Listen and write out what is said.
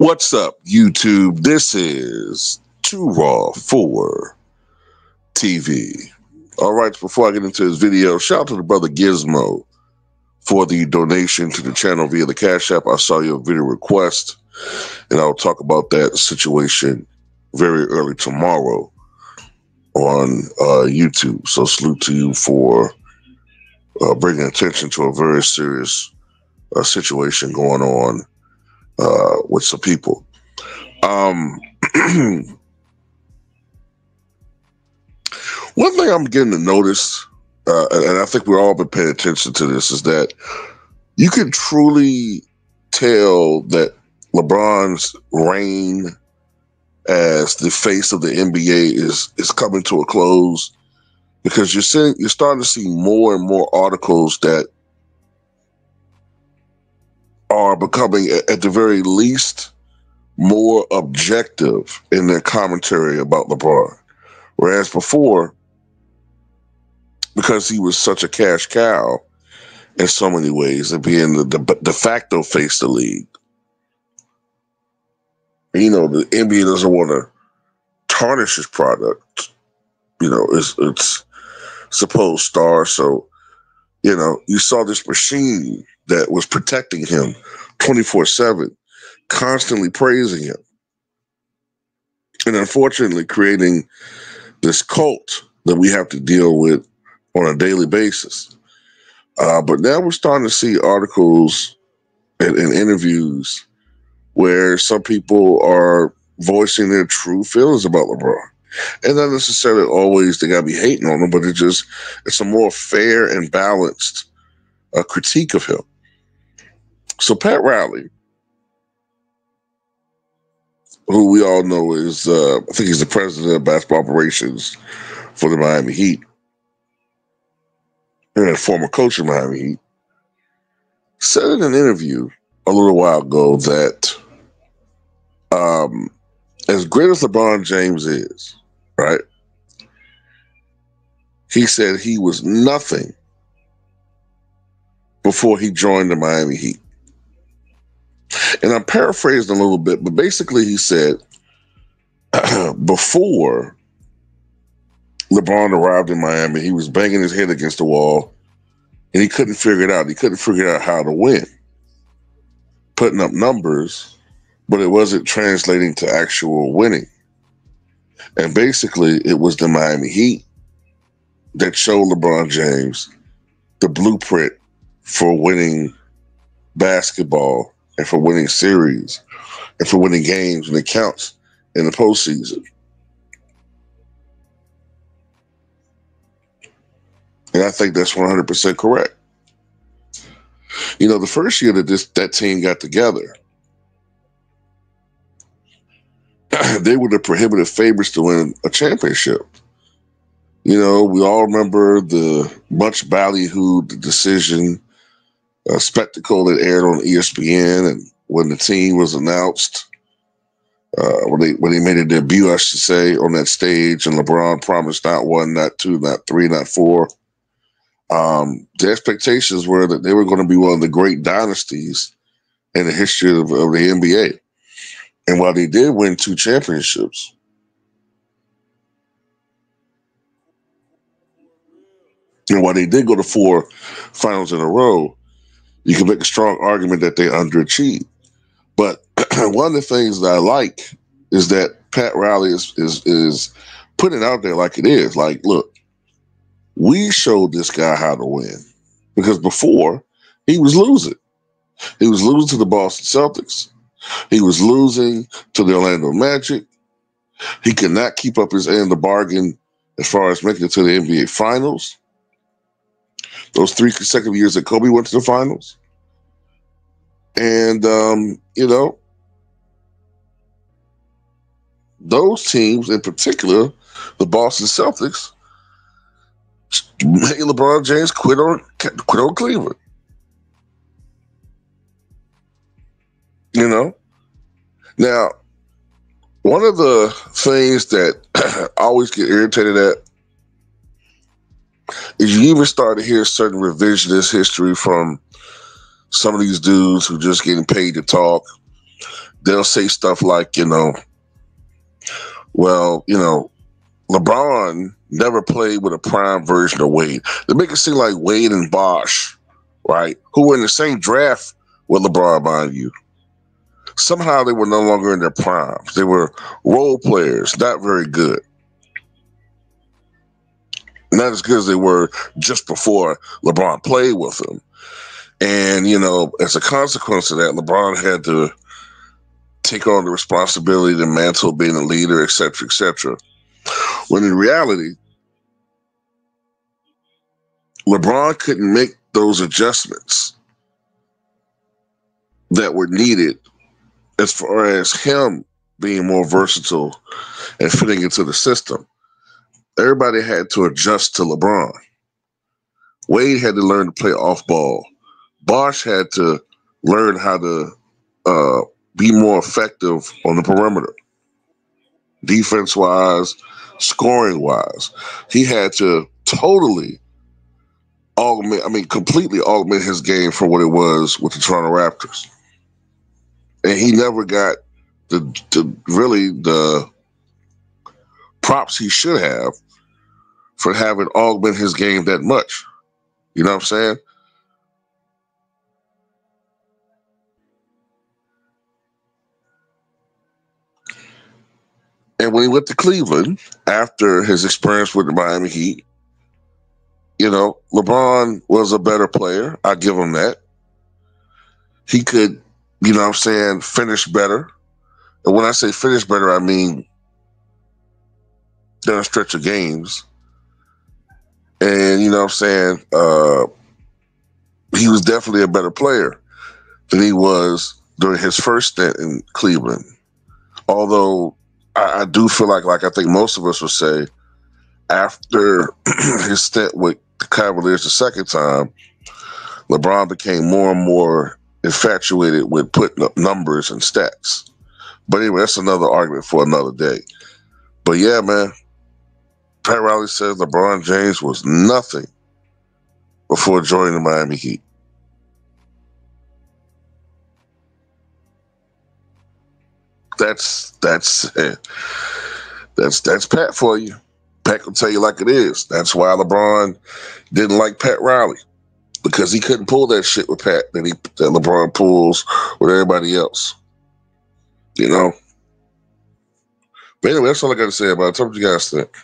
What's up, YouTube? This is Too Raw for TV. All right, before I get into this video, shout out to the brother Gizmo for the donation to the channel via the Cash App. I saw your video request, and I'll talk about that situation very early tomorrow on YouTube. So salute to you for bringing attention to a very serious situation going on with some people. One thing I'm beginning to notice, and I think we've all been paying attention to this, is that you can truly tell that LeBron's reign as the face of the NBA is coming to a close, because you're starting to see more and more articles that are becoming, at the very least, more objective in their commentary about LeBron. Whereas before, because he was such a cash cow in so many ways, and being the de facto face of the league, you know, the NBA doesn't want to tarnish his product, you know, its supposed star. So, you know, you saw this machine that was protecting him 24/7, constantly praising him, and unfortunately creating this cult that we have to deal with on a daily basis. But now we're starting to see articles and interviews where some people are voicing their true feelings about LeBron. And not necessarily always they got to be hating on him, but it's a more fair and balanced critique of him. So Pat Riley, who we all know is, I think he's the president of basketball operations for the Miami Heat, and a former coach of Miami Heat, said in an interview a little while ago that as great as LeBron James is, right, he said he was nothing before he joined the Miami Heat. And I'm paraphrasing a little bit, but basically he said before LeBron arrived in Miami, he was banging his head against the wall, and he couldn't figure it out. He couldn't figure out how to win, putting up numbers, but it wasn't translating to actual winning. And basically, it was the Miami Heat that showed LeBron James the blueprint for winning basketball and for winning series and for winning games when it counts in the postseason. And I think that's 100% correct. You know, the first year that that team got together, they were the prohibitive favorites to win a championship. You know, we all remember the much ballyhooed decision spectacle that aired on ESPN, and when the team was announced, when they made a debut, I should say, on that stage, and LeBron promised not one, not two, not three, not four. The expectations were that they were going to be one of the great dynasties in the history of the NBA. And while they did win 2 championships, and while they did go to 4 finals in a row, you can make a strong argument that they underachieved. But one of the things that I like is that Pat Riley is putting it out there like it is. Like, look, we showed this guy how to win, because before he was losing. He was losing to the Boston Celtics. He was losing to the Orlando Magic. He could not keep up his end of the bargain as far as making it to the NBA Finals. Those 3 consecutive years that Kobe went to the finals. And, you know, those teams in particular, the Boston Celtics, made LeBron James quit on Cleveland. You know? Now, one of the things that I always get irritated at is you even start to hear certain revisionist history from some of these dudes who just getting paid to talk. they'll say stuff like, well, LeBron never played with a prime version of Wade. They make it seem like Wade and Bosh, right, who were in the same draft with LeBron, mind you, somehow they were no longer in their primes. They were role players, not very good. Not as good as they were just before LeBron played with them. And, as a consequence of that, LeBron had to take on the responsibility, the mantle of being a leader, et cetera, et cetera. When in reality, LeBron couldn't make those adjustments that were needed as far as him being more versatile and fitting into the system. Everybody had to adjust to LeBron. Wade had to learn to play off ball. Bosh had to learn how to be more effective on the perimeter, defense-wise, scoring-wise. He had to completely augment his game from what it was with the Toronto Raptors. And he never got the props he should have for having augmented his game that much. You know what I'm saying? And when he went to Cleveland, after his experience with the Miami Heat, LeBron was a better player. I give him that. He could, finish better. And when I say finish better, I mean down a stretch of games. And, he was definitely a better player than he was during his first stint in Cleveland. Although I do feel like I think most of us would say, after his stint with the Cavaliers the second time, LeBron became more and more infatuated with putting up numbers and stats. But anyway, that's another argument for another day. But yeah, man, Pat Riley says LeBron James was nothing before joining the Miami Heat. That's Pat for you. Pat can tell you like it is. That's why LeBron didn't like Pat Riley, because he couldn't pull that shit with Pat that LeBron pulls with everybody else. But anyway, that's all I got to say about it. Tell me what you guys think.